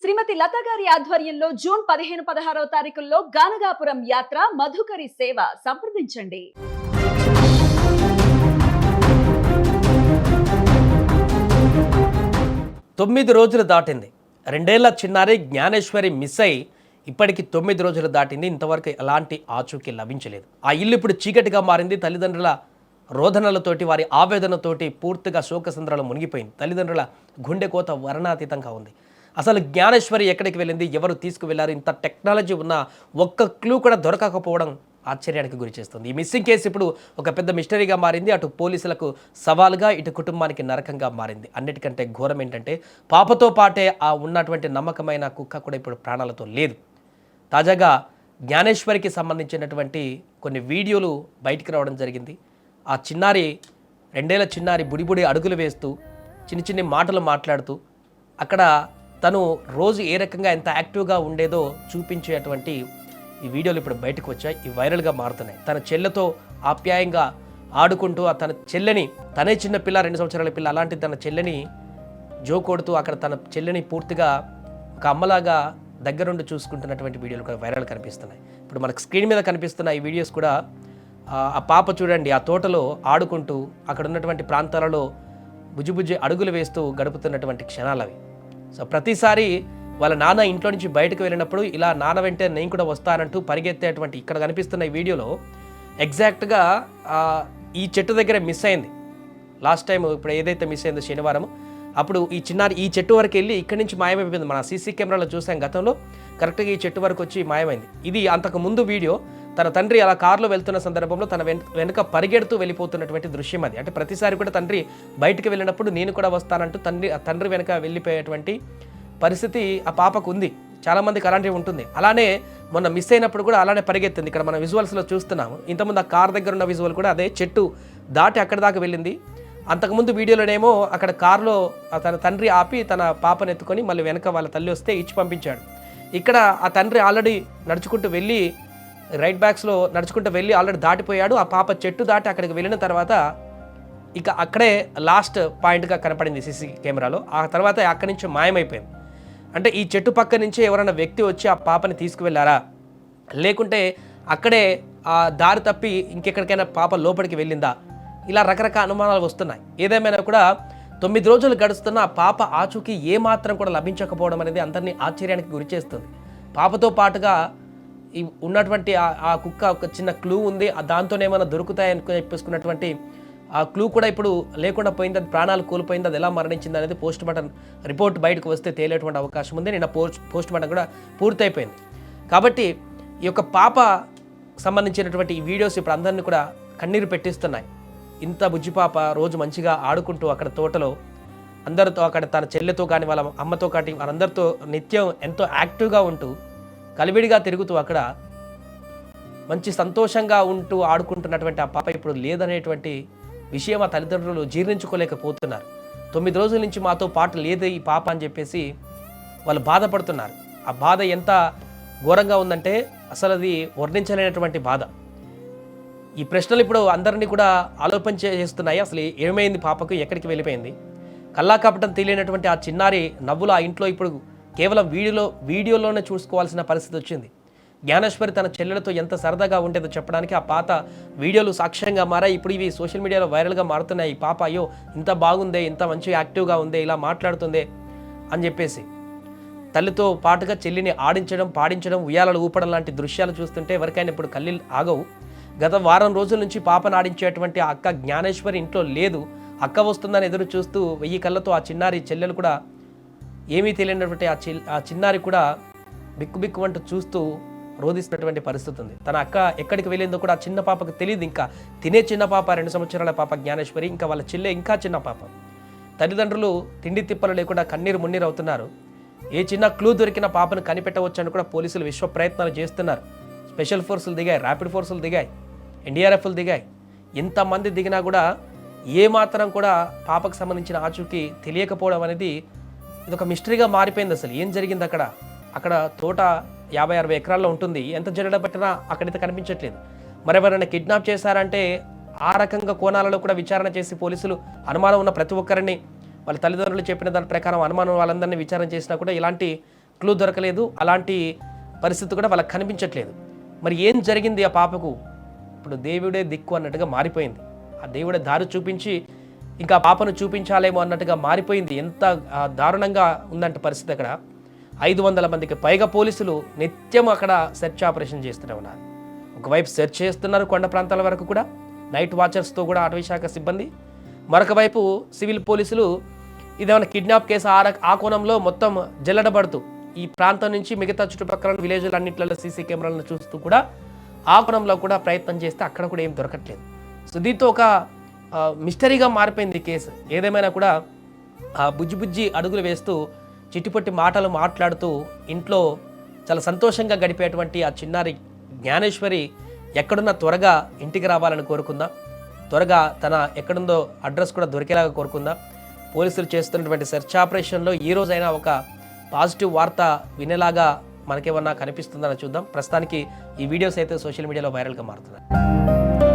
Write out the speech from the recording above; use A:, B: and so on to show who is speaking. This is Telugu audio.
A: శ్రీమతి లత గారి ఆధ్వర్యంలో జూన్ 15-16 తారీఖుల్లో గానగాపురం యాత్ర మధుకరి సేవ సంప్రదించండి.
B: తొమ్మిది రోజులు దాటింది. 2 ఏళ్ల చిన్నారి జ్ఞానేశ్వరి మిస్ అయి ఇప్పటికి 9 రోజులు దాటింది. ఇంతవరకు ఎలాంటి ఆచూకీ లభించలేదు. ఆ ఇల్లు ఇప్పుడు చీకటిగా మారింది. తల్లిదండ్రుల రోదనలతోటి, వారి ఆవేదనతోటి పూర్తిగా శోకసంద్రాలు మునిగిపోయింది. తల్లిదండ్రుల గుండె కోత వర్ణాతీతంగా ఉంది. అసలు జ్ఞానేశ్వరి ఎక్కడికి వెళ్ళింది, ఎవరు తీసుకువెళ్లారు, ఇంత టెక్నాలజీ ఉన్న ఒక్క క్లూ కూడా దొరకకపోవడం ఆశ్చర్యానికి గురి చేస్తుంది. ఈ మిస్సింగ్ కేసు ఇప్పుడు ఒక పెద్ద మిస్టరీగా మారింది. అటు పోలీసులకు సవాలుగా, ఇటు కుటుంబానికి నరకంగా మారింది. అన్నిటికంటే ఘోరం ఏంటంటే పాపతో పాటే ఆ ఉన్నటువంటి నమ్మకమైన కుక్క కూడా ఇప్పుడు ప్రాణాలతో లేదు. తాజాగా జ్ఞానేశ్వరికి సంబంధించినటువంటి కొన్ని వీడియోలు బయటికి రావడం జరిగింది. ఆ చిన్నారి 2 ఏళ్ల చిన్నారి బుడిబుడి అడుగులు వేస్తూ చిన్ని చిన్ని మాటలు మాట్లాడుతూ అక్కడ తను రోజు ఏ రకంగా ఎంత యాక్టివ్గా ఉండేదో చూపించేటువంటి ఈ వీడియోలు ఇప్పుడు బయటకు వచ్చాయి. ఇవి వైరల్గా మారుతున్నాయి. తన చెల్లెతో ఆప్యాయంగా ఆడుకుంటూ తన చెల్లెని, తనే చిన్న పిల్ల, 2 సంవత్సరాల పిల్ల, అలాంటి తన చెల్లెని జోకొడుతూ అక్కడ తన చెల్లెని పూర్తిగా ఒక అమ్మలాగా దగ్గరుండి చూసుకుంటున్నటువంటి వీడియోలు కూడా వైరల్ కనిపిస్తున్నాయి. ఇప్పుడు మనకు స్క్రీన్ మీద కనిపిస్తున్న ఈ వీడియోస్ కూడా ఆ పాప చూడండి, ఆ తోటలో ఆడుకుంటూ అక్కడ ఉన్నటువంటి ప్రాంతాలలో బుజ్జి అడుగులు వేస్తూ గడుపుతున్నటువంటి క్షణాలు అవి. సో ప్రతిసారి వాళ్ళ నాన్న ఇంట్లో నుంచి బయటకు వెళ్ళినప్పుడు ఇలా నాన్న వెంటే నేను కూడా వస్తానంటూ పరిగెత్తేటువంటి ఇక్కడ కనిపిస్తున్న ఈ వీడియోలో ఎగ్జాక్ట్గా ఈ చెట్టు దగ్గర మిస్ అయింది. లాస్ట్ టైం ఇప్పుడు ఏదైతే మిస్ అయిందో శనివారం, అప్పుడు ఈ చిన్నారి ఈ చెట్టు వరకు వెళ్ళి ఇక్కడి నుంచి మాయమైపోయింది. మన సీసీ కెమెరాలో చూసాం గతంలో, కరెక్ట్గా ఈ చెట్టు వరకు వచ్చి మాయమైంది. ఇది అంతకు ముందు వీడియో. తన తండ్రి అలా కారులో వెళ్తున్న సందర్భంలో తన వెనుక పరిగెడుతూ వెళ్ళిపోతున్నటువంటి దృశ్యం అది. అంటే ప్రతిసారి కూడా తండ్రి బయటకు వెళ్ళినప్పుడు నేను కూడా వస్తానంటూ తండ్రి వెనుక వెళ్ళిపోయేటువంటి పరిస్థితి ఆ పాపకు ఉంది. చాలామందికి అలాంటివి ఉంటుంది. అలానే మొన్న మిస్ అయినప్పుడు కూడా అలానే పరిగెత్తింది. ఇక్కడ మన విజువల్స్లో చూస్తున్నాము. ఇంతకుముందు ఆ కార్ దగ్గర ఉన్న విజువల్ కూడా అదే, చెట్టు దాటి అక్కడి దాకా వెళ్ళింది. అంతకుముందు వీడియోలోనేమో అక్కడ కారులో తన తండ్రి ఆపి తన పాపను ఎత్తుకొని మళ్ళీ వెనక వాళ్ళ తల్లి వస్తే ఇచ్చి పంపించాడు. ఇక్కడ ఆ తండ్రి ఆల్రెడీ నడుచుకుంటూ వెళ్ళి రైట్ బ్యాక్స్లో నడుచుకుంటూ వెళ్ళి ఆల్రెడీ దాటిపోయాడు. ఆ పాప చెట్టు దాటి అక్కడికి వెళ్ళిన తర్వాత ఇక అక్కడే లాస్ట్ పాయింట్గా కనపడింది సీసీ కెమెరాలో. ఆ తర్వాత అక్కడి నుంచి మాయమైపోయింది. అంటే ఈ చెట్టు పక్క నుంచి ఎవరైనా వ్యక్తి వచ్చి ఆ పాపని తీసుకువెళ్ళారా, లేకుంటే అక్కడే ఆ దారి తప్పి ఇంకెక్కడికైనా పాప లోపలికి వెళ్ళిందా, ఇలా రకరకాల అనుమానాలు వస్తున్నాయి. ఏదేమైనా కూడా 9 రోజులు గడుస్తున్న ఆ పాప ఆచూకీ ఏమాత్రం కూడా లభించకపోవడం అనేది అందరినీ ఆశ్చర్యానికి గురి చేస్తుంది. పాపతో పాటుగా ఈ ఉన్నటువంటి ఆ కుక్క ఒక చిన్న క్లూ ఉంది, దాంతోనేమైనా దొరుకుతాయని చెప్పేసుకున్నటువంటి ఆ క్లూ కూడా ఇప్పుడు లేకుండా పోయింది. అది ప్రాణాలు కోల్పోయింది. అది ఎలా మరణించింది అనేది పోస్ట్ మార్టం రిపోర్ట్ బయటకు వస్తే తేలేటువంటి అవకాశం ఉంది. నిన్న పోస్ట్ మార్టం కూడా పూర్తయిపోయింది. కాబట్టి ఈ యొక్క పాప సంబంధించినటువంటి ఈ వీడియోస్ ఇప్పుడు అందరినీ కూడా కన్నీరు పెట్టిస్తున్నాయి. ఇంత బుజ్జి పాప రోజు మంచిగా ఆడుకుంటూ అక్కడ తోటలో అందరితో, అక్కడ తన చెల్లెతో కానీ వాళ్ళ అమ్మతో కానీ వాళ్ళందరితో నిత్యం ఎంతో యాక్టివ్గా ఉంటూ కలివిడిగా తిరుగుతూ అక్కడ మంచి సంతోషంగా ఉంటూ ఆడుకుంటున్నటువంటి ఆ పాప ఇప్పుడు లేదనేటువంటి విషయం ఆ తల్లిదండ్రులు జీర్ణించుకోలేకపోతున్నారు. 9 రోజుల నుంచి మాతో పాటు లేదు ఈ పాప అని చెప్పేసి వాళ్ళు బాధపడుతున్నారు. ఆ బాధ ఎంత ఘోరంగా ఉందంటే అసలు అది వర్ణించలేనటువంటి బాధ. ఈ ప్రశ్నలు ఇప్పుడు అందరినీ కూడా ఆలోచన చేస్తున్నాయి. అసలు ఏమైంది పాపకు, ఎక్కడికి వెళ్ళిపోయింది? కల్లా కపటం తెలియనటువంటి ఆ చిన్నారి నవ్వులు ఆ ఇంట్లో ఇప్పుడు కేవలం వీడియోలోనే చూసుకోవాల్సిన పరిస్థితి వచ్చింది. జ్ఞానేశ్వరి తన చెల్లెలతో ఎంత సరదాగా ఉండేదో చెప్పడానికి ఆ పాత వీడియోలు సాక్ష్యంగా మారాయి. ఇప్పుడు ఇవి సోషల్ మీడియాలో వైరల్గా మారుతున్నాయి. ఈ పాప అయ్యో ఇంత బాగుందే, ఇంత మంచిగా యాక్టివ్గా ఉందే, ఇలా మాట్లాడుతుందే అని చెప్పేసి తల్లితో పాటుగా చెల్లిని ఆడించడం, పాడించడం, ఉయ్యాలలు ఊపడం లాంటి దృశ్యాలు చూస్తుంటే ఎవరికైనా ఇప్పుడు కళ్ళు ఆగవు. గత వారం రోజుల నుంచి పాపను ఆడించేటువంటి ఆ అక్క జ్ఞానేశ్వరి ఇంట్లో లేదు. అక్క వస్తుందని ఎదురు చూస్తూ 1000 కళ్ళతో ఆ చిన్నారి చెల్లెలు కూడా ఏమీ తెలియనటువంటి ఆ చిన్నారి కూడా బిక్కుబిక్కుమంటూ చూస్తూ రోధిస్తున్నటువంటి పరిస్థితి ఉంది. తన అక్క ఎక్కడికి వెళ్ళిందో కూడా ఆ చిన్న పాపకు తెలియదు. ఇంకా తినే చిన్న పాప, 2 సంవత్సరాల పాప జ్ఞానేశ్వరి, ఇంకా వాళ్ళ చెల్లె ఇంకా చిన్న పాప. తల్లిదండ్రులు తిండి తిప్పలు లేకుండా కన్నీరు మున్నీరు అవుతున్నారు. ఏ చిన్న క్లూ దొరికిన పాపను కనిపెట్టవచ్చని కూడా పోలీసులు విశ్వ ప్రయత్నాలు చేస్తున్నారు. స్పెషల్ ఫోర్సులు దిగాయి, ర్యాపిడ్ ఫోర్సులు దిగాయి, ఎన్డీఆర్ఎఫ్లు దిగాయి. ఎంతమంది దిగినా కూడా ఏమాత్రం కూడా పాపకు సంబంధించిన ఆచూకీ తెలియకపోవడం అనేది ఇది ఒక మిస్టరీగా మారిపోయింది. అసలు ఏం జరిగింది అక్కడ తోట 50-60 ఎకరాల్లో ఉంటుంది. ఎంత జరగడం పట్టినా అక్కడైతే కనిపించట్లేదు. మరెవరైనా కిడ్నాప్ చేశారంటే ఆ రకంగా కోణాలలో కూడా విచారణ చేసి పోలీసులు అనుమానం ఉన్న ప్రతి ఒక్కరిని వాళ్ళ తల్లిదండ్రులు చెప్పిన దాని ప్రకారం అనుమానం వాళ్ళందరినీ విచారణ చేసినా కూడా ఇలాంటి క్లూ దొరకలేదు, అలాంటి పరిస్థితి కూడా వాళ్ళకి కనిపించట్లేదు. మరి ఏం జరిగింది ఆ పాపకు? ఇప్పుడు దేవుడే దిక్కు అన్నట్టుగా మారిపోయింది. ఆ దేవుడే దారి చూపించి ఇంకా పాపను చూపించాలేమో అన్నట్టుగా మారిపోయింది. ఎంత దారుణంగా ఉందంటే పరిస్థితి అక్కడ. 500 మందికి పైగా పోలీసులు నిత్యం అక్కడ సెర్చ్ ఆపరేషన్ చేస్తూనే ఉన్నారు. ఒకవైపు సెర్చ్ చేస్తున్నారు కొండ ప్రాంతాల వరకు కూడా, నైట్ వాచర్స్తో కూడా అటవీ శాఖ సిబ్బంది. మరొక వైపు సివిల్ పోలీసులు ఇదేమైనా కిడ్నాప్ కేసు ఆ కోణంలో మొత్తం జల్లడబడుతూ ఈ ప్రాంతం నుంచి మిగతా చుట్టుపక్కల విలేజ్లు అన్నింటిలో సీసీ కెమెరాలను చూస్తూ కూడా ఆ కోణంలో కూడా ప్రయత్నం చేస్తే అక్కడ కూడా ఏం దొరకట్లేదు. సో దీంతో ఒక మిస్టరీగా మారిపోయింది కేసు. ఏదేమైనా కూడా బుజ్జి అడుగులు వేస్తూ చిట్టిపొట్టి మాటలు మాట్లాడుతూ ఇంట్లో చాలా సంతోషంగా గడిపేటువంటి ఆ చిన్నారి జ్ఞానేశ్వరి ఎక్కడున్నా త్వరగా ఇంటికి రావాలని కోరుకుందాం. త్వరగా తన ఎక్కడుందో అడ్రస్ కూడా దొరికేలాగా కోరుకుందాం. పోలీసులు చేస్తున్నటువంటి సెర్చ్ ఆపరేషన్లో ఈ రోజైనా ఒక పాజిటివ్ వార్త వినేలాగా మనకేమన్నా కనిపిస్తుందని చూద్దాం. ప్రస్తుతానికి ఈ వీడియోస్ అయితే సోషల్ మీడియాలో వైరల్గా మారుతున్నాయి.